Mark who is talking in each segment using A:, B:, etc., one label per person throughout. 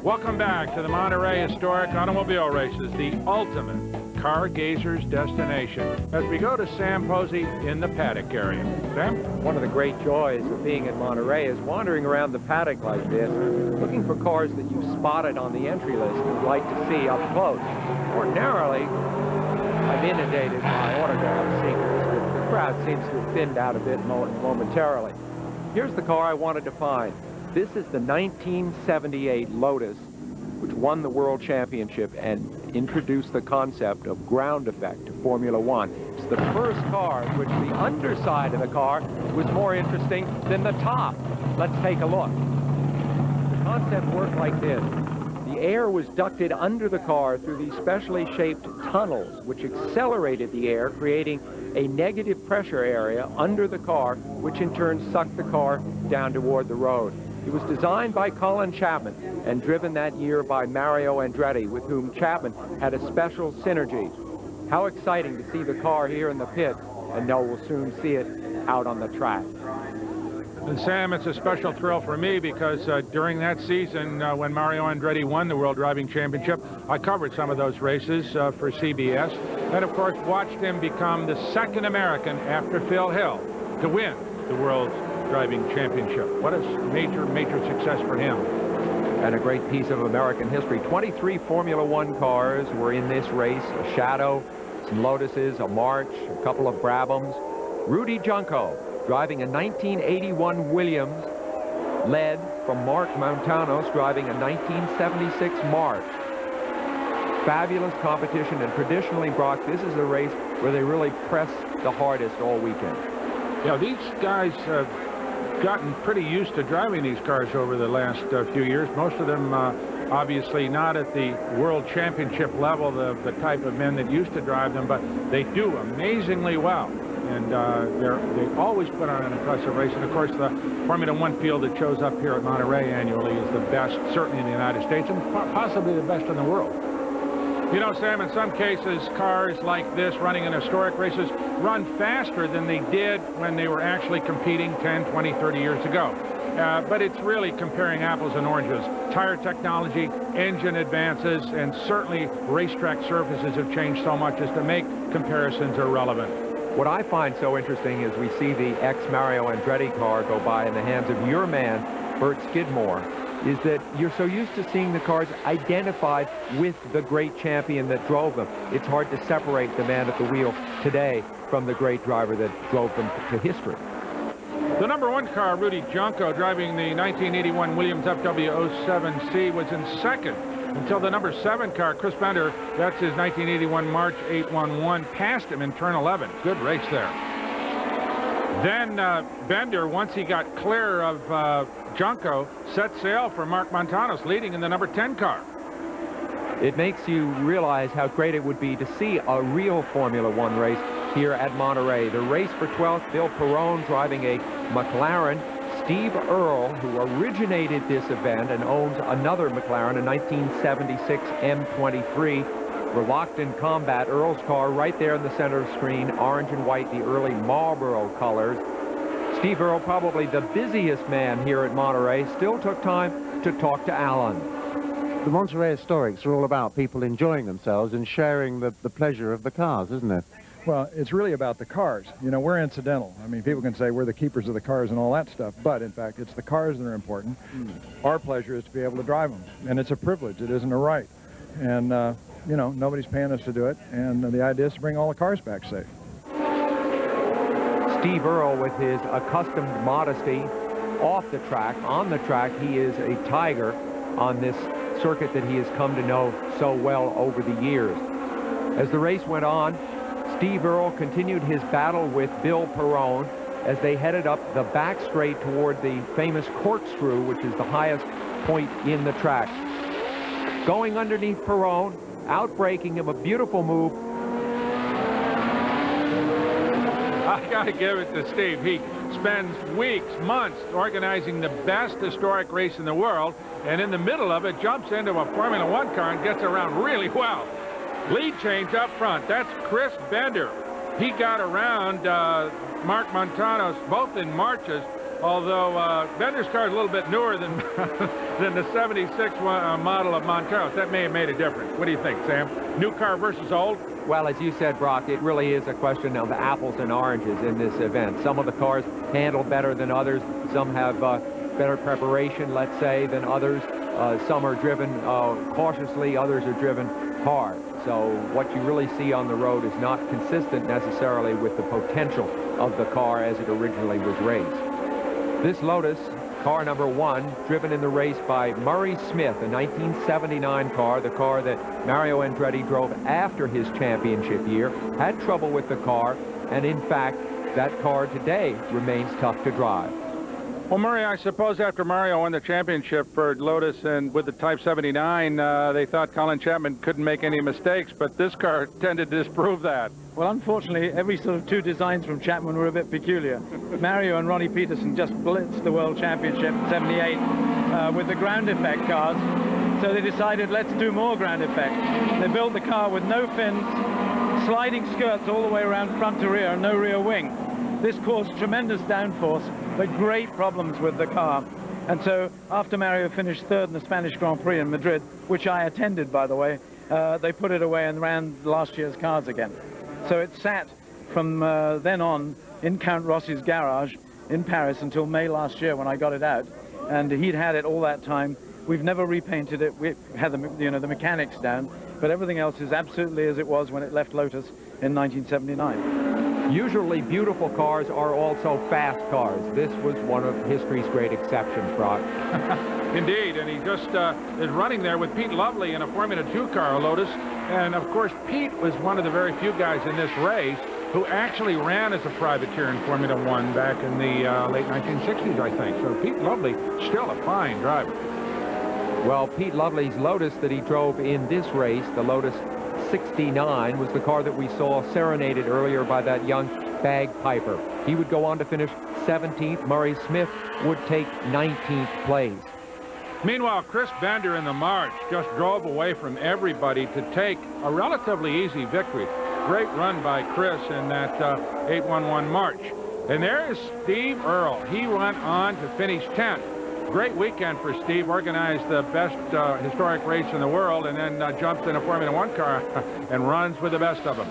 A: Welcome back to the Monterey Historic Automobile Races, the ultimate car gazer's destination, as we go to Sam Posey in the paddock area. Sam?
B: One of the great joys of being in Monterey is wandering around the paddock like this, looking for cars that you've spotted on the entry list and would like to see up close. Ordinarily, I'm inundated by autograph seekers, but the crowd seems to have thinned out a bit momentarily. Here's the car I wanted to find. This is the 1978 Lotus, which won the World Championship and introduced the concept of ground effect to Formula One. It's the first car in which the underside of the car was more interesting than the top. Let's take a look. The concept worked like this. The air was ducted under the car through these specially shaped tunnels, which accelerated the air, creating a negative pressure area under the car, which in turn sucked the car down toward the road. It was designed by Colin Chapman and driven that year by Mario Andretti, with whom Chapman had a special synergy. How exciting to see the car here in the pit, and know we'll soon see it out on the track.
A: And Sam, it's a special thrill for me because during that season when Mario Andretti won the World Driving Championship, I covered some of those races for CBS, and of course watched him become the second American after Phil Hill to win the World Driving Championship. What a major, major success for him.
B: And a great piece of American history. 23 Formula One cars were in this race. A Shadow, some Lotuses, a March, a couple of Brabhams. Rudy Junco driving a 1981 Williams, led from Mark Montanos driving a 1976 March. Fabulous competition, and traditionally, Brock, this is a race where they really press the hardest all weekend.
A: Yeah, these guys have gotten pretty used to driving these cars over the last few years. Most of them obviously not at the World Championship level, the type of men that used to drive them, but they do amazingly well. And they always put on an impressive race. And of course, the Formula One field that shows up here at Monterey annually is the best, certainly in the United States, and possibly the best in the world. You know, Sam, in some cases, cars like this running in historic races run faster than they did when they were actually competing 10, 20, 30 years ago. But it's really comparing apples and oranges. Tire technology, engine advances, and certainly racetrack surfaces have changed so much as to make comparisons irrelevant.
B: What I find so interesting is we see the ex-Mario Andretti car go by in the hands of your man, Bert Skidmore, is that you're so used to seeing the cars identified with the great champion that drove them. It's hard to separate the man at the wheel today from the great driver that drove them to history.
A: The number one car, Rudy Junco, driving the 1981 Williams FW07C, was in second until the number 7 car, Chris Bender, that's his 1981 March 811, passed him in turn 11. Good race there. Then Bender, once he got clear of Junco, set sail for Mark Montanos, leading in the number 10 car.
B: It makes you realize how great it would be to see a real Formula One race here at Monterey. The race for 12th, Bill Perrone driving a McLaren. Steve Earle, who originated this event and owns another McLaren, a 1976 M23. We're locked in combat. Earle's car right there in the center of the screen, orange and white, the early Marlboro colors. Steve Earle, probably the busiest man here at Monterey, still took time to talk to Alan.
C: The Monterey Historics are all about people enjoying themselves and sharing the pleasure of the cars, isn't it?
D: Well, it's really about the cars. You know, we're incidental. I mean, people can say we're the keepers of the cars and all that stuff, but in fact, it's the cars that are important. Our pleasure is to be able to drive them, and it's a privilege. It isn't a right. And, you know, nobody's paying us to do it, and the idea is to bring all the cars back safe.
B: Steve Earle, with his accustomed modesty off the track. On the track, he is a tiger on this circuit that he has come to know so well over the years. As the race went on, Steve Earle continued his battle with Bill Perrone as they headed up the back straight toward the famous corkscrew, which is the highest point in the track. Going underneath Perrone, outbraking him, a beautiful move.
A: I gotta give it to Steve. He spends weeks, months organizing the best historic race in the world, and in the middle of it jumps into a Formula One car and gets around really well. Lead change up front. That's Chris Bender. He got around Mark Montanos both in marches although Bender's car is a little bit newer than than the 76 model of Monteros. That may have made a difference. What do you think, Sam? New car versus old?
B: Well, as you said, Brock, it really is a question of apples and oranges in this event. Some of the cars handle better than others. Some have better preparation, let's say, than others. Some are driven cautiously, others are driven hard. So what you really see on the road is not consistent necessarily with the potential of the car as it originally was raced. This Lotus, car number 1, driven in the race by Murray Smith, a 1979 car, the car that Mario Andretti drove after his championship year, had trouble with the car, and in fact, that car today remains tough to drive.
A: Well, Murray, I suppose after Mario won the championship for Lotus and with the Type 79, they thought Colin Chapman couldn't make any mistakes, but this car tended to disprove that.
E: Well, unfortunately, every sort of 2 designs from Chapman were a bit peculiar. Mario and Ronnie Peterson just blitzed the World Championship in '78 with the ground effect cars, so they decided, let's do more ground effect. They built the car with no fins, sliding skirts all the way around front to rear, and no rear wing. This caused tremendous downforce, but great problems with the car. And so after Mario finished 3rd in the Spanish Grand Prix in Madrid, which I attended, by the way, they put it away and ran last year's cars again. So it sat from then on in Count Rossi's garage in Paris until May last year when I got it out. And he'd had it all that time. We've never repainted it. We had the mechanics down, but everything else is absolutely as it was when it left Lotus in 1979.
B: Usually beautiful cars are also fast cars. This was one of history's great exceptions, Brock.
A: Indeed, and he just is running there with Pete Lovely in a Formula 2 car, a Lotus. And of course, Pete was one of the very few guys in this race who actually ran as a privateer in Formula 1 back in the late 1960s, I think. So Pete Lovely, still a fine driver.
B: Well, Pete Lovely's Lotus that he drove in this race, the Lotus 69, was the car that we saw serenaded earlier by that young bagpiper. He would go on to finish 17th. Murray Smith would take 19th place.
A: Meanwhile, Chris Bender in the March just drove away from everybody to take a relatively easy victory. Great run by Chris in that 811 March. And there is Steve Earle. He went on to finish 10th. Great weekend for Steve, organized the best historic race in the world, and then jumps in a Formula 1 car and runs with the best of them.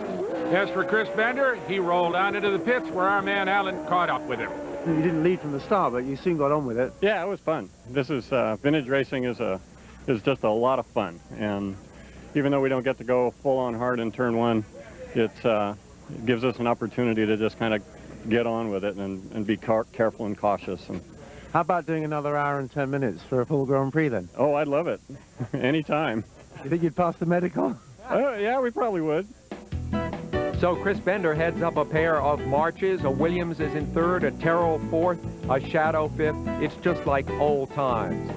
A: As for Chris Bender, he rolled on into the pits where our man Alan caught up with him.
C: You didn't lead from the start, but you soon got on with it.
F: Yeah, it was fun. This is vintage racing is just a lot of fun, and even though we don't get to go full on hard in turn 1, it gives us an opportunity to just kind of get on with it and be careful and cautious. And
C: how about doing another hour and 10 minutes for a full Grand Prix then?
F: oh, I'd love it. Anytime.
C: You think you'd pass the medical?
F: Yeah, we probably would.
B: So Chris Bender heads up a pair of Marches. A Williams is in 3rd, a Terrell 4th, a Shadow 5th. It's just like old times.